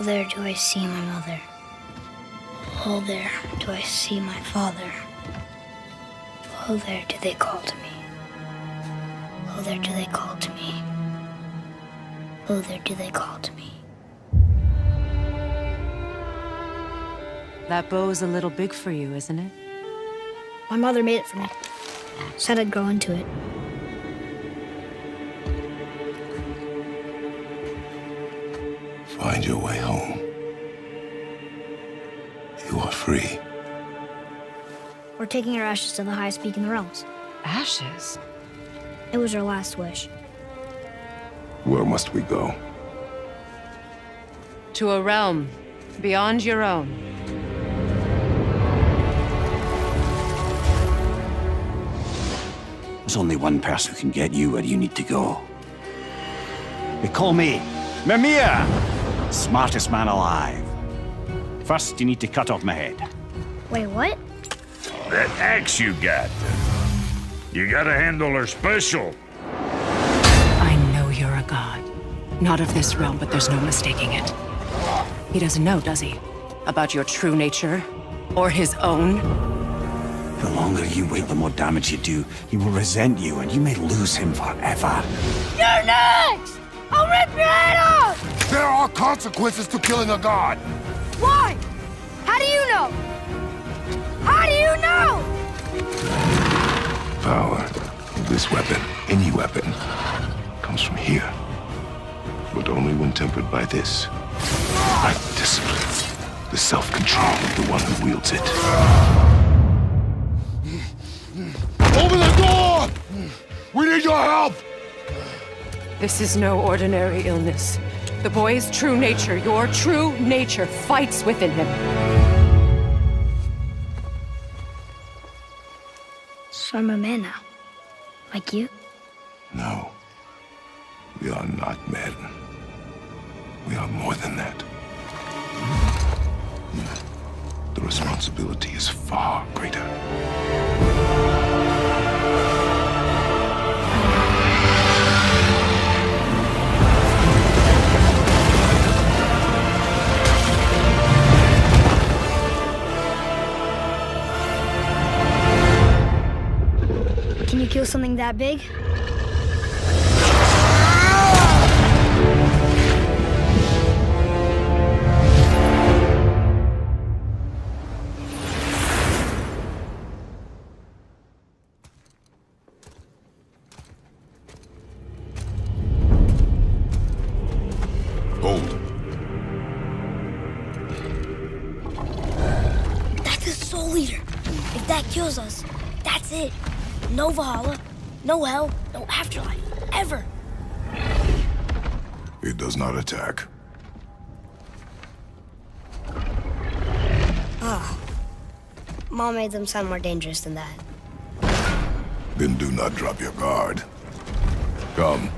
Oh, there do I see my mother. Oh, there do I see my father. Oh, there do they call to me. Oh, there do they call to me. Oh, there do they call to me. That bow's a little big for you, isn't it? My mother made it for me. Said I'd grow into it. Find your way home. You are free. We're taking our ashes to the highest peak in the realms. Ashes? It was our last wish. Where must we go? To a realm beyond your own. There's only one person who can get you where you need to go. They call me Mimir, smartest man alive. First, you need to cut off my head. Wait, what? That axe you got. You gotta handle her special. I know you're a god. Not of this realm, but there's no mistaking it. He doesn't know, does he? About your true nature? Or his own? The longer you wait, the more damage you do. He will resent you, and you may lose him forever. You're next! I'll rip your head off! There are consequences to killing a god! Why? How do you know? How do you know? Power, this weapon, any weapon, comes from here. But only when tempered by this. By discipline. The self-control of the one who wields it. Open the door! We need your help! This is no ordinary illness. The boy's true nature, your true nature, fights within him. So I'm a man now. Like you? No. We are not men. We are more than that. The responsibility is far greater. Can you kill something that big? Hold. That's a soul eater. If that kills us, that's it. No Valhalla, no hell, no afterlife, ever. It does not attack. Ah. Mom made them sound more dangerous than that. Then do not drop your guard. Come.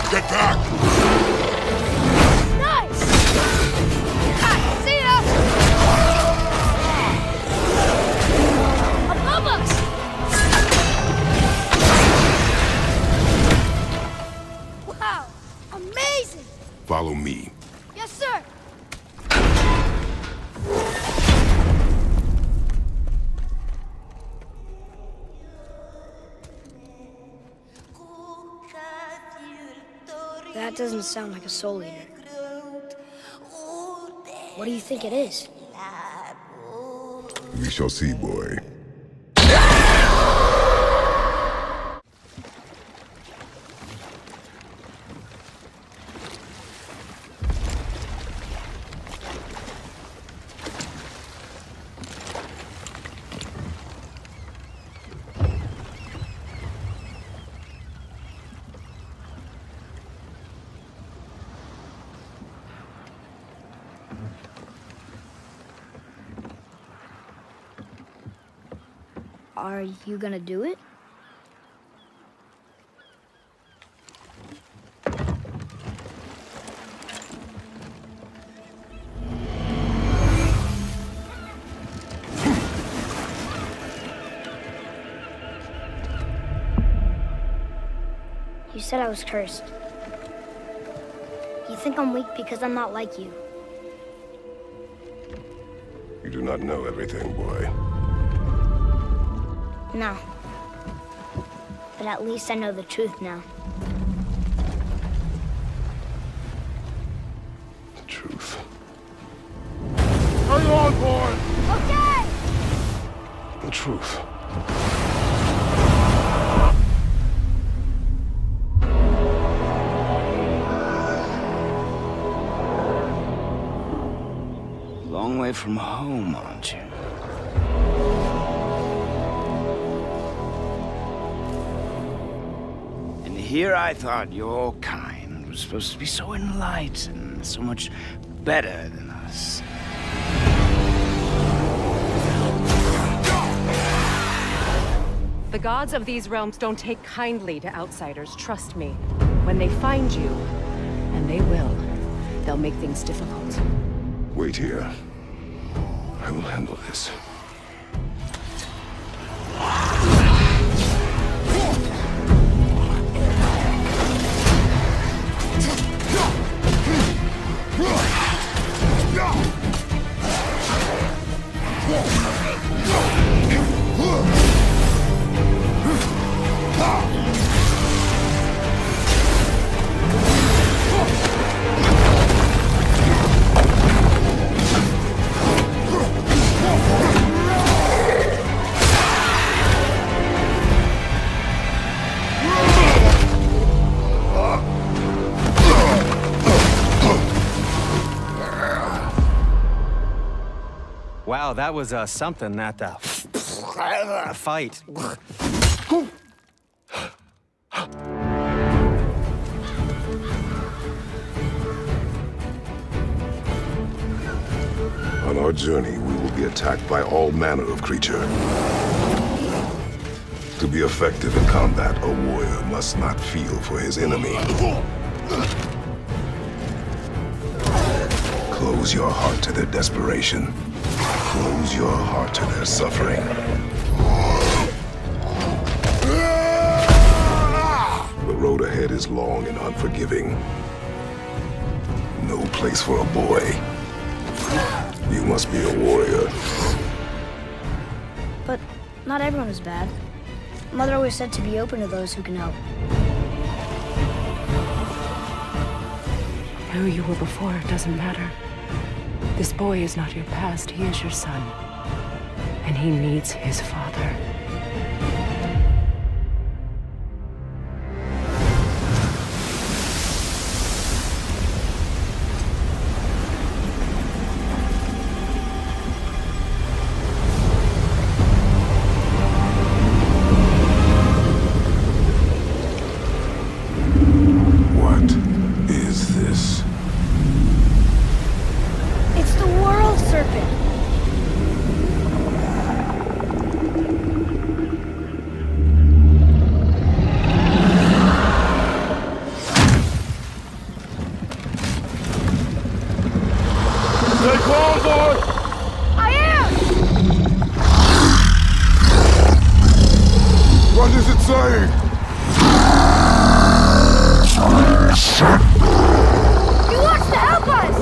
Get back! Nice! See ya! Above us! Wow! Amazing! Follow me. Yes, sir! That doesn't sound like a soul eater. What do you think it is? We shall see, boy. Are you gonna do it? You said I was cursed. You think I'm weak because I'm not like you. You do not know everything, boy. No. But at least I know the truth now. The truth. Are you on board? Okay! The truth. Long way from home, aren't you? And here I thought your kind was supposed to be so enlightened, so much better than us. The gods of these realms don't take kindly to outsiders, trust me. When they find you, and they will, they'll make things difficult. Wait here. I will handle this. Wow, that was something, that fight. On our journey, we will be attacked by all manner of creature. To be effective in combat, a warrior must not feel for his enemy. Close your heart to their desperation. Close your heart to their suffering. The road ahead is long and unforgiving. No place for a boy. You must be a warrior. But not everyone is bad. Mother always said to be open to those who can help. Who you were before doesn't matter. This boy is not your past, he is your son. And he needs his father. What is this? It's the world serpent. Take on board! I am! What is it saying? He wants to help us!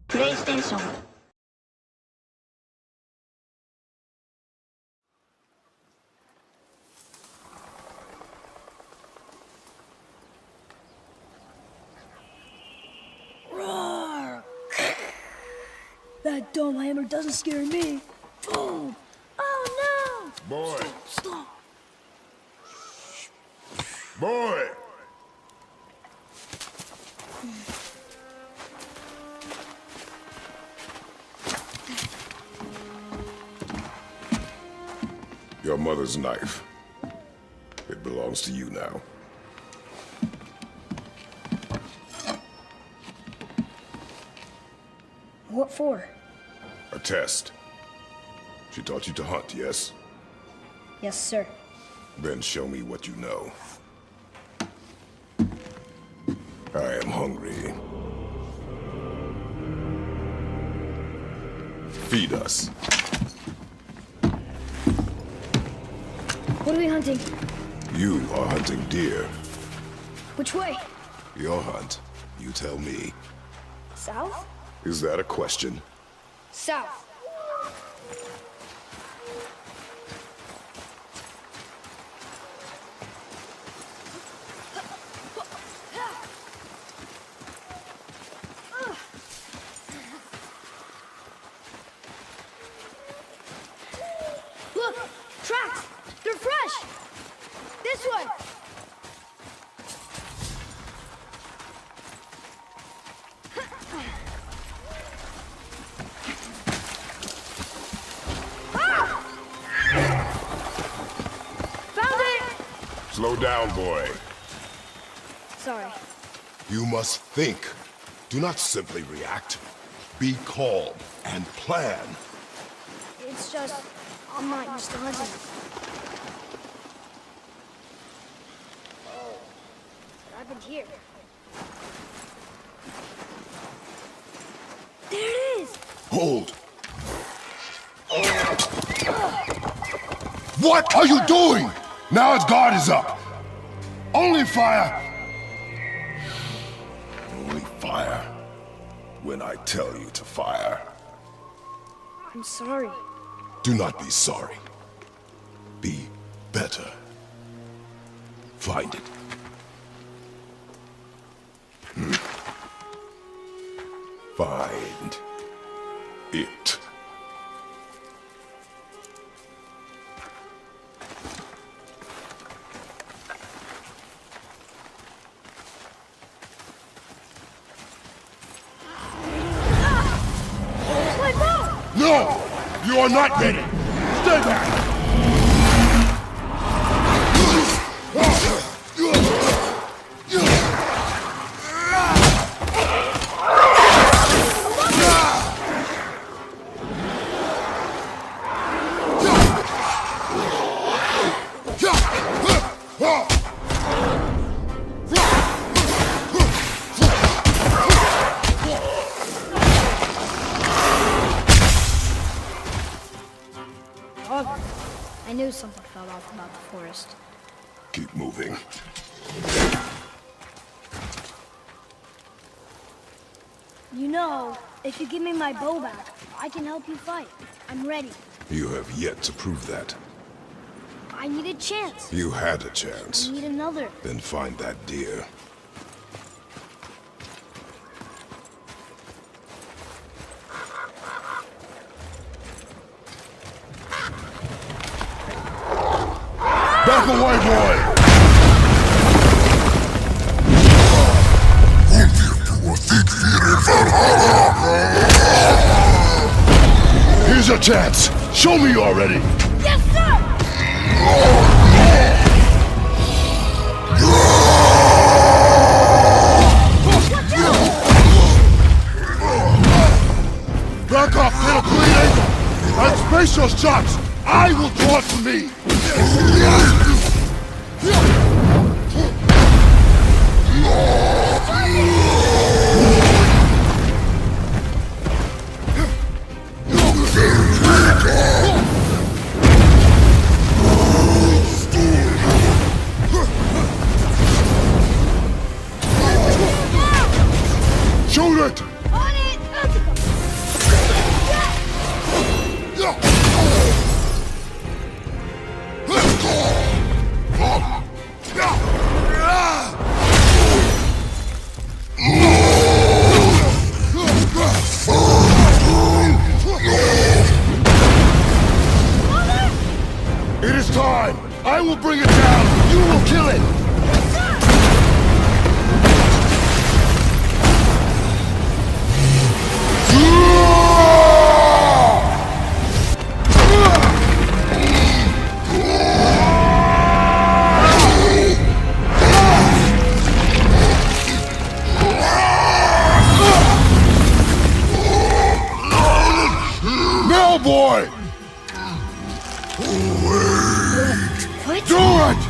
PlayStation. Roar! That dome hammer doesn't scare me. Boom! Oh no! Boy, Stop! boy! Your mother's knife. It belongs to you now. What for? A test. She taught you to hunt, yes? Yes, sir. Then show me what you know. I am hungry. Feed us. What are we hunting? You are hunting deer. Which way? Your hunt. You tell me. South? Is that a question? South. Look! Tracks! They're fresh! This way! Found it! Slow down, boy. Sorry. You must think. Do not simply react. Be calm and plan. It's just, I'm not used to hunting. Oh, but I've been here. There it is! Hold. What are you doing? Now its guard is up. Only fire. Only fire. When I tell you to fire. I'm sorry. Do not be sorry. Be better. Find it. Find it. My bow! No! You are not ready! Stay back! I knew something fell off about the forest. Keep moving. You know, if you give me my bow back, I can help you fight. I'm ready. You have yet to prove that. I need a chance. You had a I chance. need another. Then find that deer. Back away, boy! Here's your chance. Show me you're ready. Yes, sir! Back off, little bleeding! And space your shots! I will draw it to me! Shoot it! On it! It is time! I will bring it down! You will kill it! What? Do it!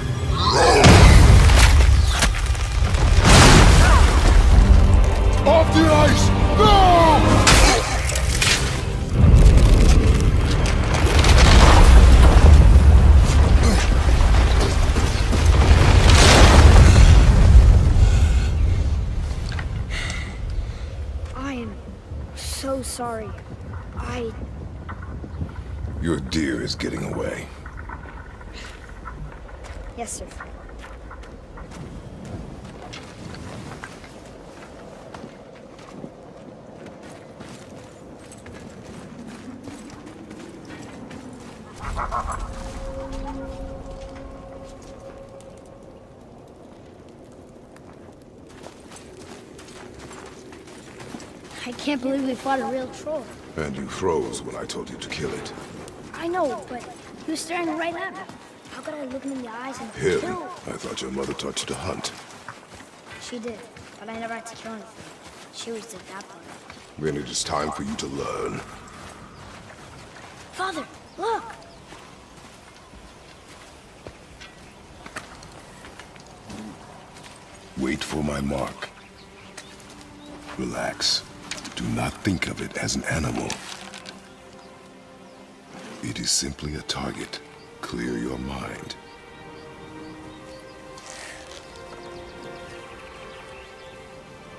Off the ice! No! I am so sorry. Your deer is getting away. Yes, sir. I can't believe we fought a real troll. And you froze when I told you to kill it. I know, but he was staring right at me. How could I look him in the eyes and Him? kill? I thought your mother taught you to hunt. She did, but I never had to kill anything. She always did that part. Then it is time for you to learn. Father, look! Wait for my mark. Relax. Do not think of it as an animal. It is simply a target. Clear your mind.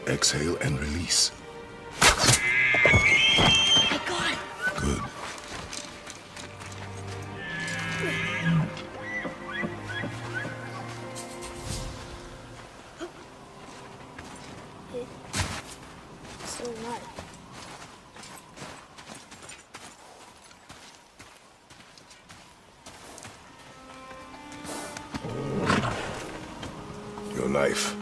Exhale and release. I got it! Good. It's still alive. Your knife.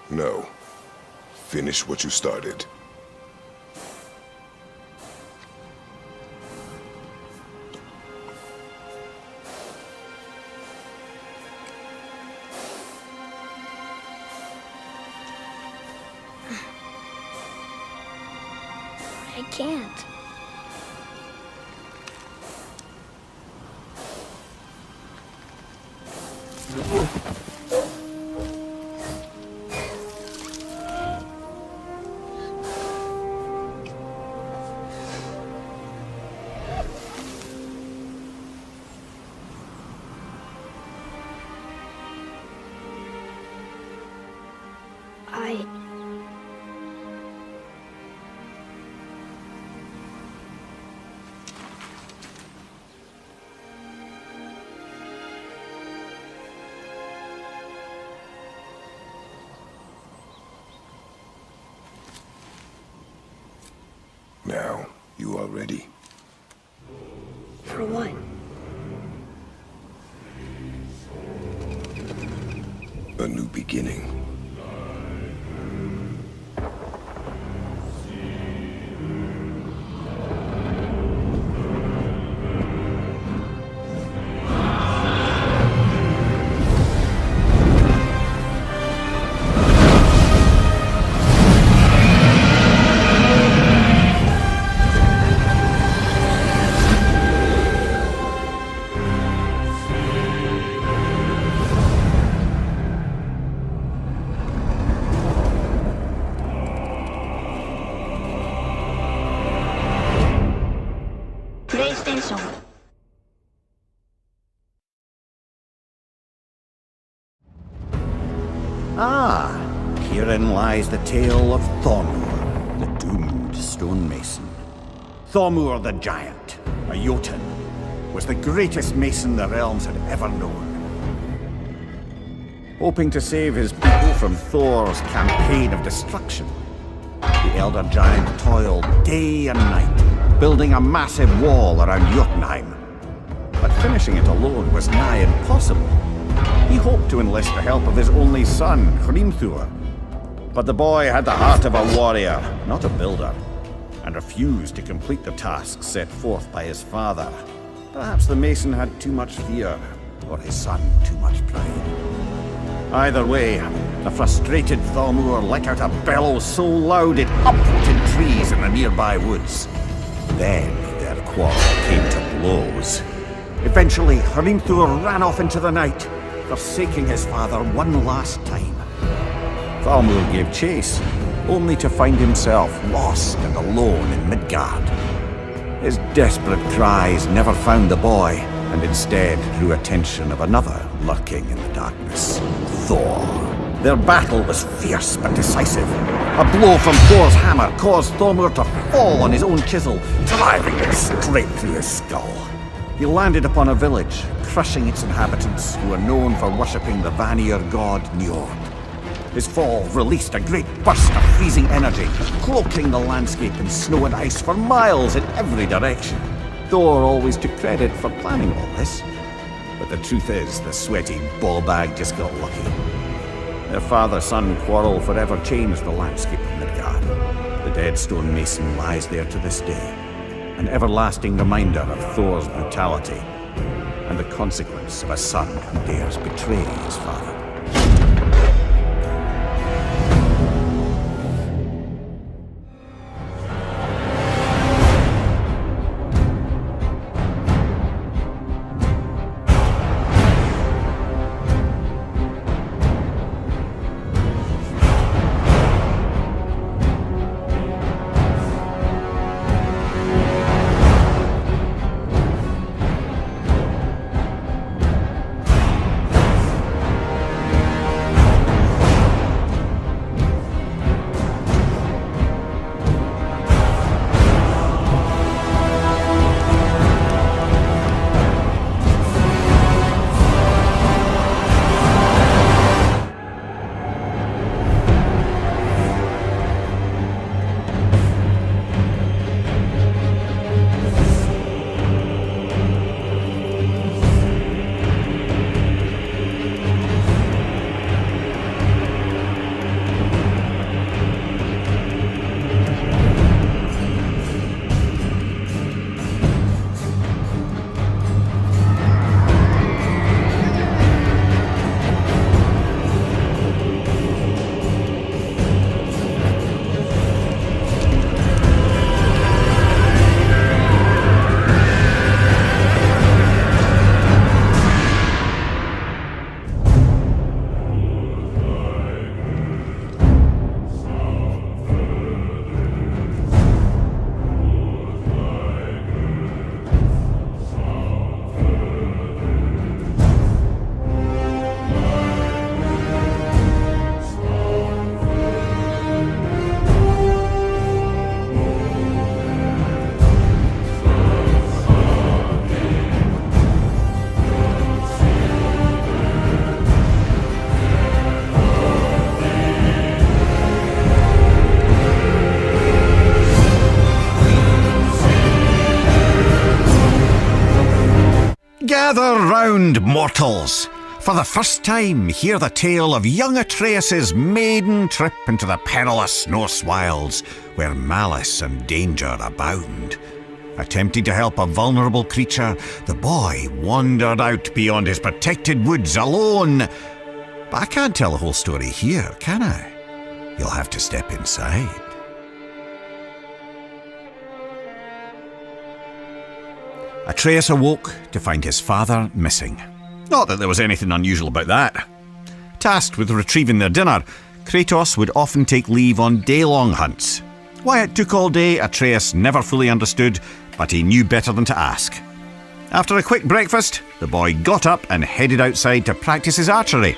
No. Finish what you started. I can't. Now, you are ready. For what? A new beginning. PlayStation. Ah, herein lies the tale of Thormur, the doomed stonemason. Thormur the Giant, a Jotun, was the greatest mason the realms had ever known. Hoping to save his people from Thor's campaign of destruction, the Elder Giant toiled day and night, building a massive wall around Jotunheim. But finishing it alone was nigh impossible. He hoped to enlist the help of his only son, Hrimthur. But the boy had the heart of a warrior, not a builder, and refused to complete the task set forth by his father. Perhaps the mason had too much fear, or his son too much pride. Either way, the frustrated Thormur let out a bellow so loud it uprooted trees in the nearby woods. Then their quarrel came to blows. Eventually, Hrimthur ran off into the night, forsaking his father one last time. Thalmor gave chase, only to find himself lost and alone in Midgard. His desperate cries never found the boy, and instead drew attention of another lurking in the darkness, Thor. Their battle was fierce but decisive. A blow from Thor's hammer caused Thalmor to fall on his own chisel, driving it straight through his skull. He landed upon a village, crushing its inhabitants, who were known for worshipping the Vanir god Njord. His fall released a great burst of freezing energy, cloaking the landscape in snow and ice for miles in every direction. Thor always took credit for planning all this. But the truth is, the sweaty ballbag just got lucky. Their father-son quarrel forever changed the landscape of Midgard. The dead stone mason lies there to this day, an everlasting reminder of Thor's brutality and the consequence of a son who dares betray his father. Gather round, mortals! For the first time, hear the tale of young Atreus' maiden trip into the perilous Norse wilds, where malice and danger abound. Attempting to help a vulnerable creature, the boy wandered out beyond his protected woods alone. But I can't tell the whole story here, can I? You'll have to step inside. Atreus awoke to find his father missing. Not that there was anything unusual about that. Tasked with retrieving their dinner, Kratos would often take leave on day-long hunts. Why it took all day, Atreus never fully understood, but he knew better than to ask. After a quick breakfast, the boy got up and headed outside to practice his archery.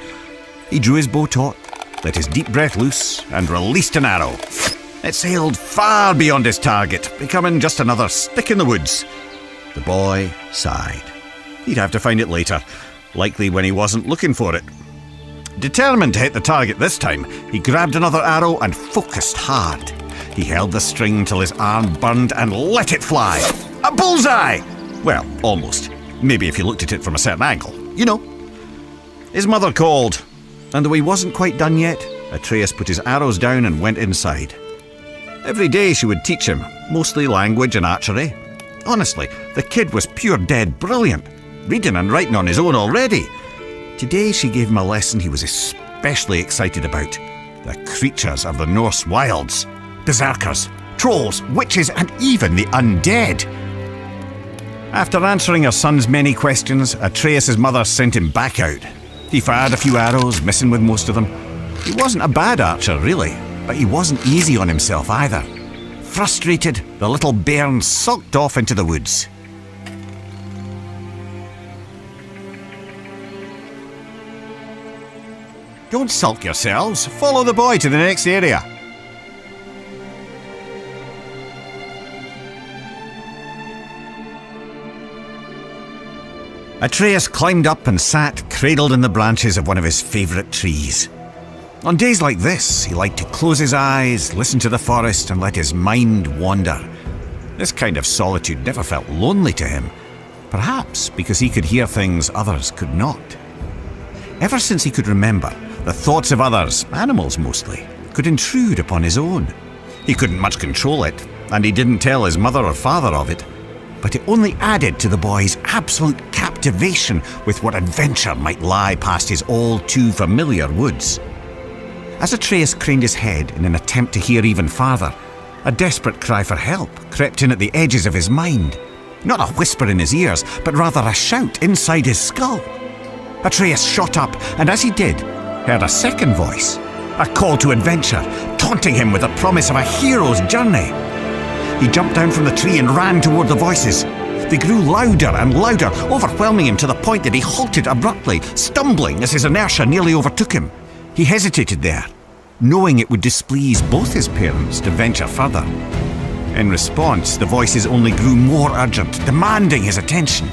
He drew his bow taut, let his deep breath loose, and released an arrow. It sailed far beyond his target, becoming just another stick in the woods. The boy sighed. He'd have to find it later, likely when he wasn't looking for it. Determined to hit the target this time, he grabbed another arrow and focused hard. He held the string till his arm burned and let it fly. A bullseye! Well, almost. Maybe if you looked at it from a certain angle. You know. His mother called, and though he wasn't quite done yet, Atreus put his arrows down and went inside. Every day she would teach him, mostly language and archery. Honestly, the kid was pure dead brilliant, reading and writing on his own already. Today she gave him a lesson he was especially excited about. The creatures of the Norse wilds. Berserkers, trolls, witches, and even the undead. After answering her son's many questions, Atreus' mother sent him back out. He fired a few arrows, missing with most of them. He wasn't a bad archer, really, but he wasn't easy on himself either. Frustrated, the little bairn sulked off into the woods. Don't sulk yourselves. Follow the boy to the next area. Atreus climbed up and sat cradled in the branches of one of his favourite trees. On days like this, he liked to close his eyes, listen to the forest, and let his mind wander. This kind of solitude never felt lonely to him, perhaps because he could hear things others could not. Ever since he could remember, the thoughts of others, animals mostly, could intrude upon his own. He couldn't much control it, and he didn't tell his mother or father of it, but it only added to the boy's absolute captivation with what adventure might lie past his all-too-familiar woods. As Atreus craned his head in an attempt to hear even farther, a desperate cry for help crept in at the edges of his mind. Not a whisper in his ears, but rather a shout inside his skull. Atreus shot up, and as he did, heard a second voice, a call to adventure, taunting him with the promise of a hero's journey. He jumped down from the tree and ran toward the voices. They grew louder and louder, overwhelming him to the point that he halted abruptly, stumbling as his inertia nearly overtook him. He hesitated there, knowing it would displease both his parents to venture further. In response, the voices only grew more urgent, demanding his attention.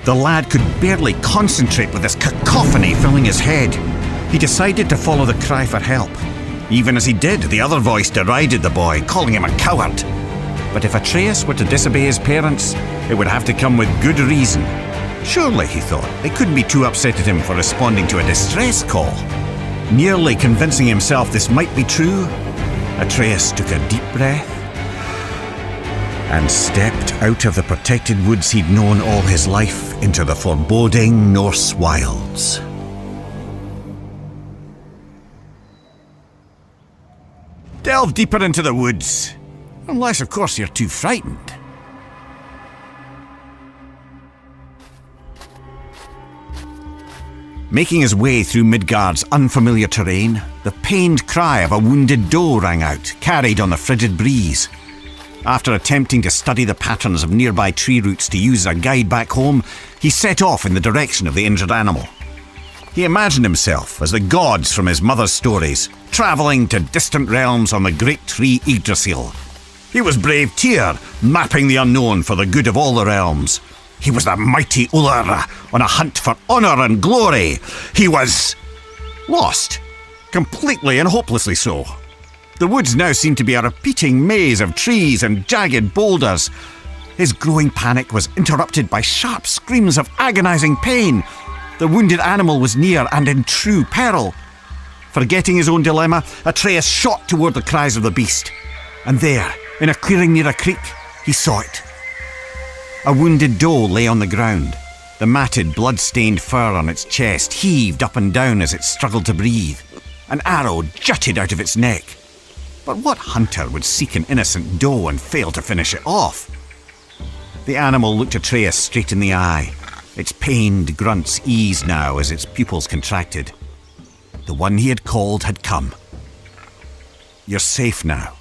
The lad could barely concentrate with this cacophony filling his head. He decided to follow the cry for help. Even as he did, the other voice derided the boy, calling him a coward. But if Atreus were to disobey his parents, it would have to come with good reason. Surely, he thought, they couldn't be too upset at him for responding to a distress call. Nearly convincing himself this might be true, Atreus took a deep breath and stepped out of the protected woods he'd known all his life into the foreboding Norse wilds. Delve deeper into the woods, unless, of course, you're too frightened. Making his way through Midgard's unfamiliar terrain, the pained cry of a wounded doe rang out, carried on the frigid breeze. After attempting to study the patterns of nearby tree roots to use as a guide back home, he set off in the direction of the injured animal. He imagined himself as the gods from his mother's stories, travelling to distant realms on the great tree Yggdrasil. He was brave Tyr, mapping the unknown for the good of all the realms. He was the mighty Ullr, on a hunt for honour and glory. He was lost, completely and hopelessly so. The woods now seemed to be a repeating maze of trees and jagged boulders. His growing panic was interrupted by sharp screams of agonising pain. The wounded animal was near and in true peril. Forgetting his own dilemma, Atreus shot toward the cries of the beast. And there, in a clearing near a creek, he saw it. A wounded doe lay on the ground. The matted, blood-stained fur on its chest heaved up and down as it struggled to breathe. An arrow jutted out of its neck. But what hunter would seek an innocent doe and fail to finish it off? The animal looked Atreus straight in the eye. Its pained grunts eased now as its pupils contracted. The one he had called had come. "You're safe now.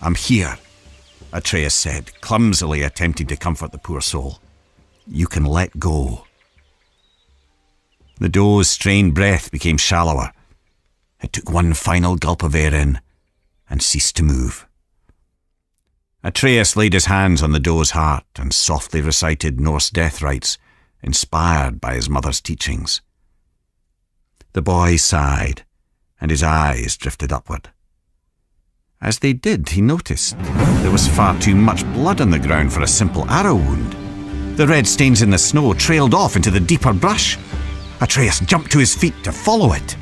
I'm here," Atreus said, clumsily attempting to comfort the poor soul. "You can let go." The doe's strained breath became shallower. It took one final gulp of air in and ceased to move. Atreus laid his hands on the doe's heart and softly recited Norse death rites, inspired by his mother's teachings. The boy sighed, and his eyes drifted upward. As they did, he noticed there was far too much blood on the ground for a simple arrow wound. The red stains in the snow trailed off into the deeper brush. Atreus jumped to his feet to follow it.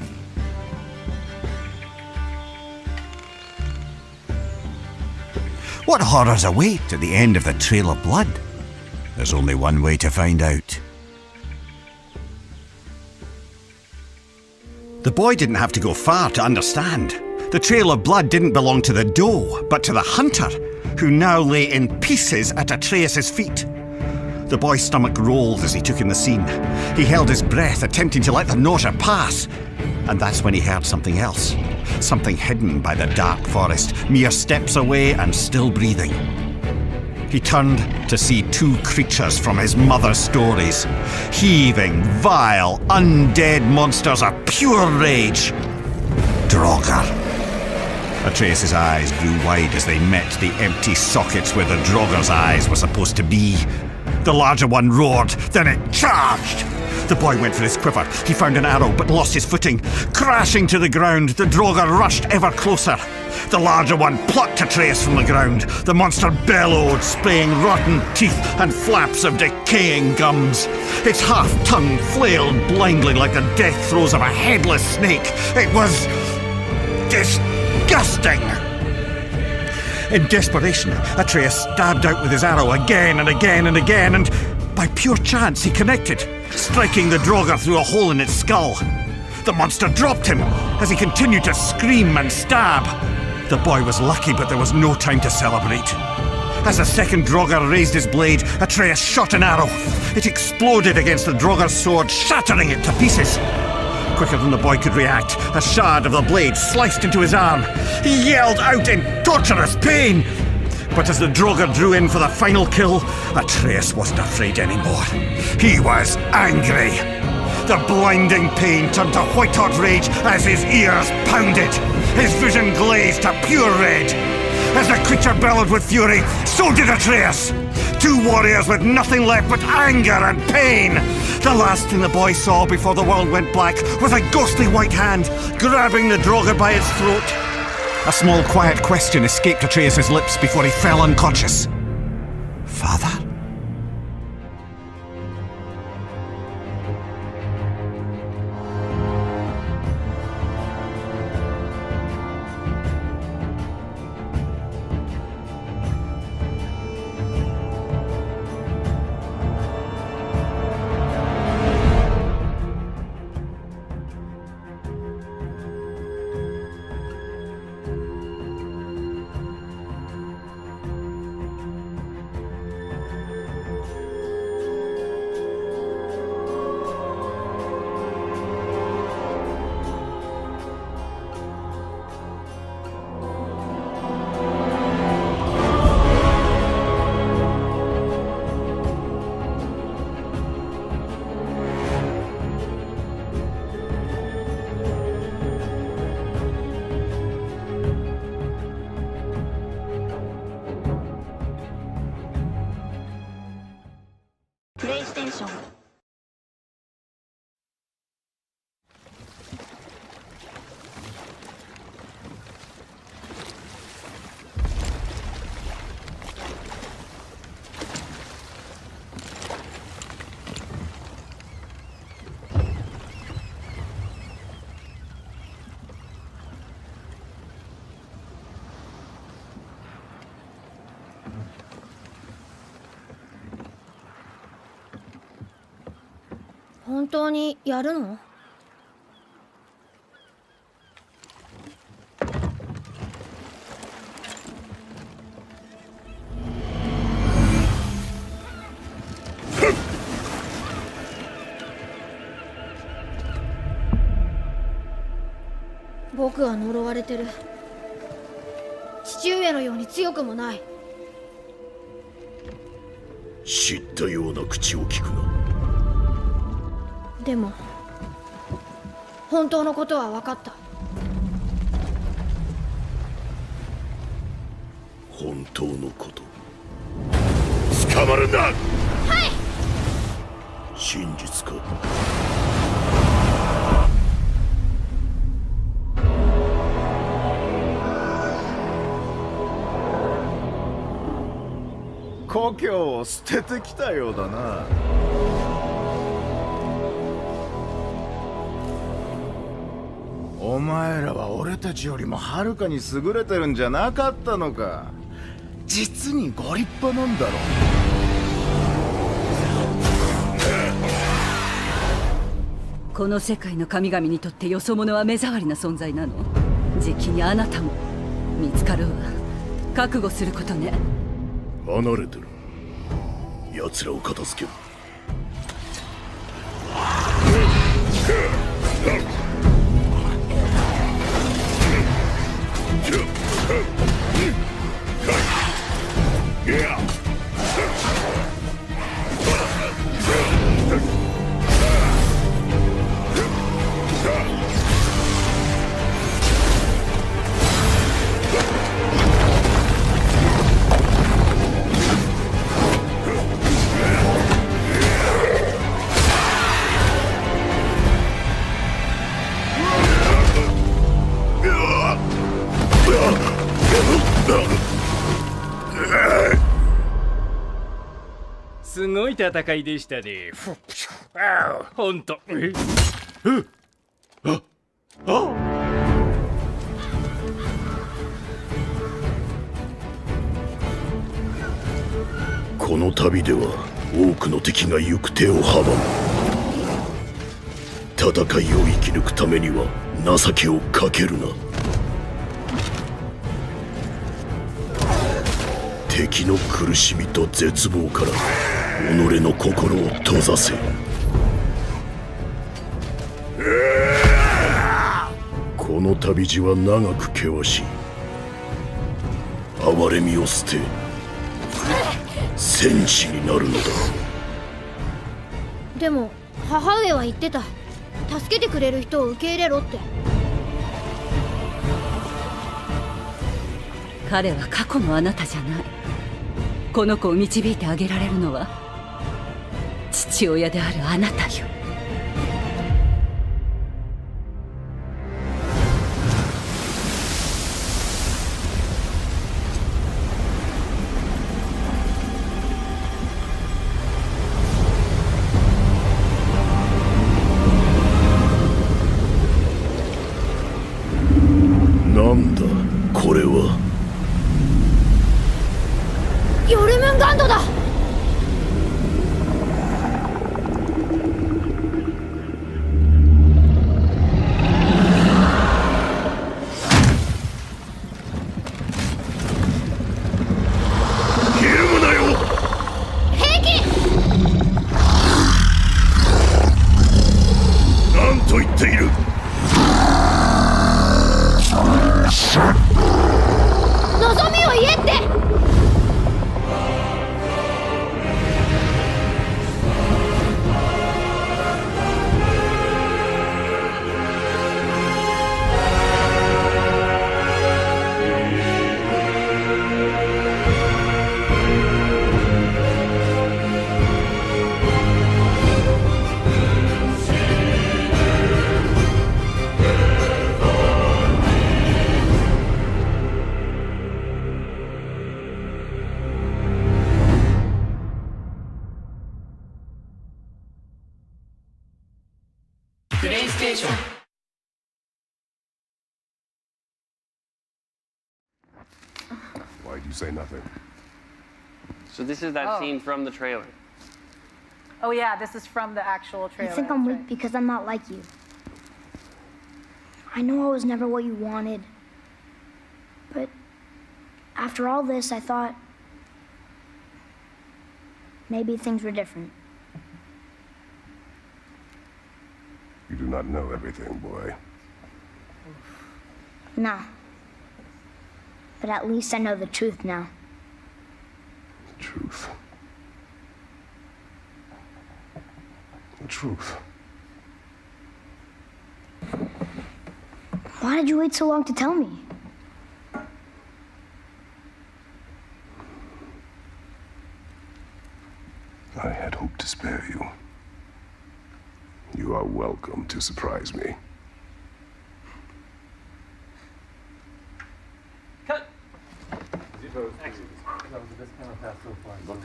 What horrors await at the end of the trail of blood? There's only one way to find out. The boy didn't have to go far to understand. The trail of blood didn't belong to the doe, but to the hunter, who now lay in pieces at Atreus' feet. The boy's stomach rolled as he took in the scene. He held his breath, attempting to let the nausea pass. And that's when he heard something else. Something hidden by the dark forest, mere steps away and still breathing. He turned to see two creatures from his mother's stories. Heaving, vile, undead monsters of pure rage. Draugr. Atreus' eyes grew wide as they met the empty sockets where the Draugr's eyes were supposed to be. The larger one roared, then it charged! The boy went for his quiver. He found an arrow, but lost his footing. Crashing to the ground, the Draugr rushed ever closer. The larger one plucked Atreus from the ground. The monster bellowed, spraying rotten teeth and flaps of decaying gums. Its half-tongue flailed blindly like the death throes of a headless snake. It was disgusting! In desperation, Atreus stabbed out with his arrow again and again and again, and by pure chance he connected, striking the Draugr through a hole in its skull. The monster dropped him as he continued to scream and stab. The boy was lucky, but there was no time to celebrate. As the second Draugr raised his blade, Atreus shot an arrow. It exploded against the Draugr's sword, shattering it to pieces. Quicker than the boy could react, a shard of the blade sliced into his arm. He yelled out in torturous pain. But as the Draugr drew in for the final kill, Atreus wasn't afraid anymore. He was angry. The blinding pain turned to white-hot rage as his ears pounded. His vision glazed to pure red. As the creature bellowed with fury, so did Atreus. Two warriors with nothing left but anger and pain. The last thing the boy saw before the world went black was a ghostly white hand grabbing the Draugr by its throat. A small quiet question escaped Atreus' lips before he fell unconscious. Father? PlayStation 本当にやるの？僕は呪われてる。父上のように強くもない。知ったような口を聞くな。でも本当のことは分かった。本当のこと。捕まるな。はい。真実か。故郷を捨ててきたようだな。お前らは俺たちよりもはるかに優れてるんじゃなかったのか。実にご立派なんだろう。この世界の神々にとってよそ者は目障りな存在なの。じきにあなたも見つかるわ。覚悟することね。離れてる。奴らを片付ける。すごい戦いでしたね。ほんと。この旅では多くの敵が行く手を阻む。戦いを生き抜くためには情けをかけるな。敵の苦しみと絶望から己の心を閉ざせ。この旅路は長く険しい。哀れみを捨て戦士になるのだ。でも母上は言ってた。助けてくれる人を受け入れろって。彼は過去のあなたじゃない。この子を導いてあげられるのは父親であるあなたよ。なんだこれは。ヨルムンガンドだ。ひるむなよ。平気。なんと言っている。望みを言えって。Why'd you say nothing? So this is that scene from the trailer. Oh yeah, this is from the actual trailer. You think I'm weak because I'm not like you. I know I was never what you wanted. But after all this, I thought maybe things were different. You do not know everything, boy. Nah. But at least I know the truth now. The truth. The truth. Why did you wait so long to tell me? I had hoped to spare you. You are welcome to surprise me. Cut!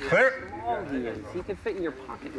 Clear! Small he is. He could fit in your pocket.